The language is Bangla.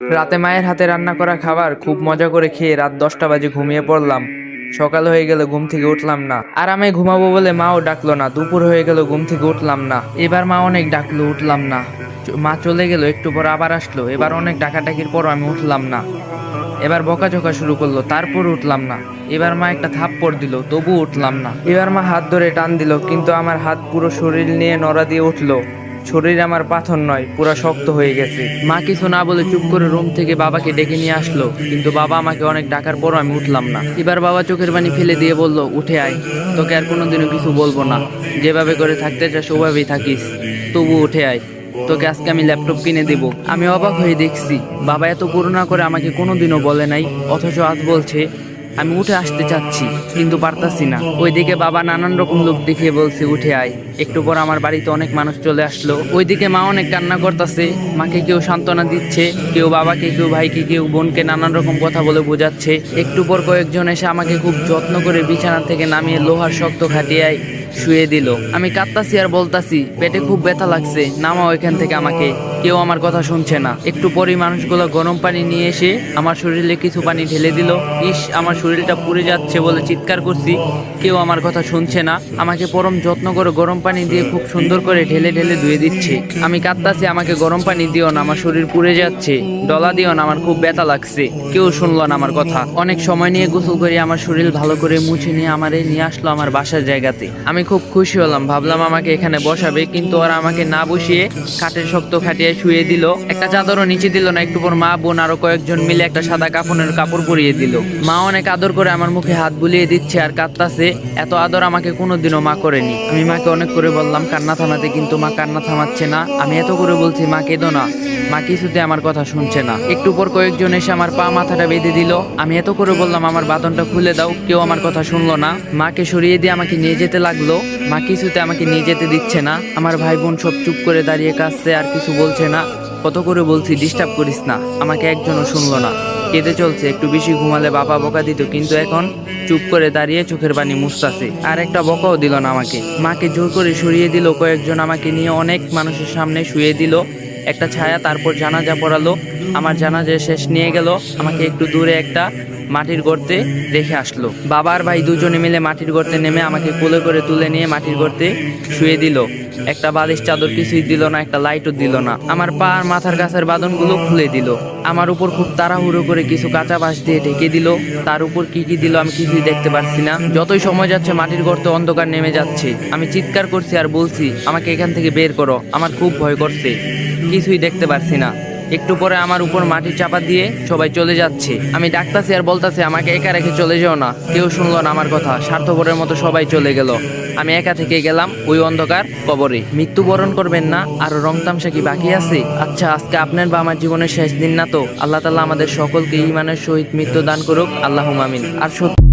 রাতে মায়ের হাতে রান্না করা খাবার খুব মজা করে খেয়ে রাত 10টা বাজে ঘুমিয়ে পড়লাম। সকাল হয়ে গেল, ঘুম থেকে উঠলাম না। আরামে ঘুমাবো বলে মাও ডাকলো না। দুপুর হয়ে গেল, ঘুম থেকে উঠলাম না। এবার মা অনেক ডাকলো, উঠলাম না। মা চলে গেল, একটু পর আবার আসলো। এবার অনেক ডাকাডাকির পর আমি উঠলাম না। এবার বকাঝকা শুরু করলো, তারপর উঠলাম না। এবার মা একটা থাপ্পড় দিল, তবু উঠলাম না। এবার মা হাত ধরে টান দিল, কিন্তু আমার হাত পুরো শরীর নিয়ে নড়া দিয়ে উঠলো। শরীর আমার পাথর নয়, পুরো শক্ত হয়ে গেছে। মা কিছু না বলে চুপ করে রুম থেকে বাবাকে ডেকে নিয়ে আসলো, কিন্তু বাবা আমাকে অনেক ডাকার পরও আমি উঠলাম না। এবার বাবা চোখের পানি ফেলে দিয়ে বলল, উঠে আয়, তোকে আর কোনোদিনও কিছু বলবো না। যেভাবে করে থাকতে চাস ওভাবেই থাকিস, তবু উঠে আয়, তোকে আজকে আমি ল্যাপটপ কিনে দেব। আমি অবাক হয়ে দেখছি বাবা এত করুণা করে আমাকে কোনোদিনও বলে নাই, অথচ আজ বলছে। আমি উঠে আসতে চাচ্ছি, কিন্তু পারতাছি না। ওইদিকে বাবা নানান রকম লোক দেখিয়ে বলছে, উঠে আয়। একটু পর আমার বাড়িতে অনেক মানুষ চলে আসলো। ওইদিকে মা অনেক কান্না করতেছে। মাকে কেউ সান্ত্বনা দিচ্ছে, কেউ বাবাকে, কেউ ভাইকে, কেউ বোনকে নানান রকম কথা বলে বোঝাচ্ছে। একটু পর কয়েকজন এসে আমাকে খুব যত্ন করে বিছানা থেকে নামিয়ে লোহার শক্ত খাটিয়ায় শুয়ে দিল। আমি কাঁদতাছি আর বলতাছি, পেটে খুব ব্যথা লাগছে, নামাও এখান থেকে আমাকে। কেউ আমার কথা শুনছে না। একটু পরই মানুষগুলো গরম পানি নিয়ে এসে আমার শরীরে কিছু পানি ঢেলে দিল। ইস, আমার শরীরটা পুড়ে যাচ্ছে বলে চিৎকার করছি, কেউ আমার কথা শুনছে না। আমাকে পরম যত্ন করে গরম পানি দিয়ে খুব সুন্দর করে ঢেলে ঢেলে ধুয়ে দিচ্ছে। আমি কাঁদতাছি, আমাকে গরম পানি দিও না, আমার শরীর পুড়ে যাচ্ছে। ডলা দিও না, আমার খুব ব্যথা লাগছে। কেউ শুনলো না আমার কথা। অনেক সময় নিয়ে গোসল করে আমার শরীর ভালো করে মুছে নিয়ে আমারে নিয়ে আসলো আমার বাসার জায়গাতে। আমি খুব খুশি হলাম, ভাবলাম আমাকে এখানে বসাবে, কিন্তু ওরা আমাকে না বসিয়ে কাঠের শক্ত খাটিয়ে শুয়ে দিল। একটা চাদরও নিচে দিল না। একটু পর মা, বোন আরো কয়েকজন মিলে একটা সাদা কাফনের কাপড় পরিয়ে দিল। মা অনেক আদর করে আমার মুখে হাত বুলিয়ে দিচ্ছে আর কাঁদতাছে। এত আদর আমাকে কোনোদিনও মা করেনি। আমি মাকে অনেক করে বললাম কান্না থামাতে, কিন্তু মা কান্না থামাচ্ছে না। আমি এত করে বলছি, মা কেঁদো না, মা কিছুতে আমার কথা শুনছে না। একটু পর কয়েকজন এসে আমার পা মাথাটা বেঁধে দিল। আমি এত করে বললাম আমার বাঁধনটা খুলে দাও, কেউ আমার কথা শুনলো না। মাকে সরিয়ে দিয়ে আমাকে নিয়ে যেতে লাগলো। মা কিছুতে আমাকে নিয়ে যেতে দিচ্ছে না। আমার ভাই বোন সব চুপ করে দাঁড়িয়ে কাঁদছে, আর কিছু বলছে না। কত করে বলছি ডিস্টার্ব করিস না, আমাকে একজনও শুনলো না। কেঁদে চলছে, একটু বেশি ঘুমালে বাবা বকা দিত, কিন্তু এখন চুপ করে দাঁড়িয়ে চোখের পানি মুছতাছে। আর একটা বকাও দিল না আমাকে। মাকে জোর করে সরিয়ে দিল কয়েকজন, আমাকে নিয়ে অনেক মানুষের সামনে শুয়ে দিল একটা ছায়া। তারপর জানাজা পড়ালো। আমার জানাজা শেষ নিয়ে গেল, আমাকে একটু দূরে একটা মাটির গর্তে রেখে আসলো। বাবা আর ভাই দুজনে মিলে মাটির গর্তে নেমে আমাকে কোলে করে তুলে নিয়ে মাটির গর্তে শুয়ে দিল। একটা বালিশ চাদর কিছুই দিল না, একটা লাইটও দিল না। আমার পা আর মাথার কাছের বাঁধনগুলো খুলে দিল। আমার উপর খুব তাড়াহুড়ো করে কিছু কাঁচা বাঁশ দিয়ে ঢেকে দিল। তার উপর কি কি দিল আমি কিছুই দেখতে পারছি না। যতই সময় যাচ্ছে মাটির গর্তে অন্ধকার নেমে যাচ্ছে। আমি চিৎকার করছি আর বলছি, আমাকে এখান থেকে বের করো, আমার খুব ভয় করছে, কিছুই দেখতে পারছি না। একটু পরে আমার উপর মাটি চাপা দিয়ে সবাই চলে যাচ্ছে। আমি ডাকতাছি আর বলতাছি, আমাকে একা রেখে চলে যাও না। কেউ শুনলো না আমার কথা। স্বার্থপরের মতো সবাই চলে গেল। আমি একা থেকে গেলাম ওই অন্ধকার কবরে। মৃত্যুবরণ করবেন না, আর রং তামসা কি বাকি আছে? আচ্ছা, আজকে আপনার বা আমার জীবনের শেষ দিন না তো? আল্লাহ তাআলা আমাদের সকলকে ঈমানের সহিত মৃত্যু দান করুক, আল্লাহুম্মা আমিন। আর সত্যি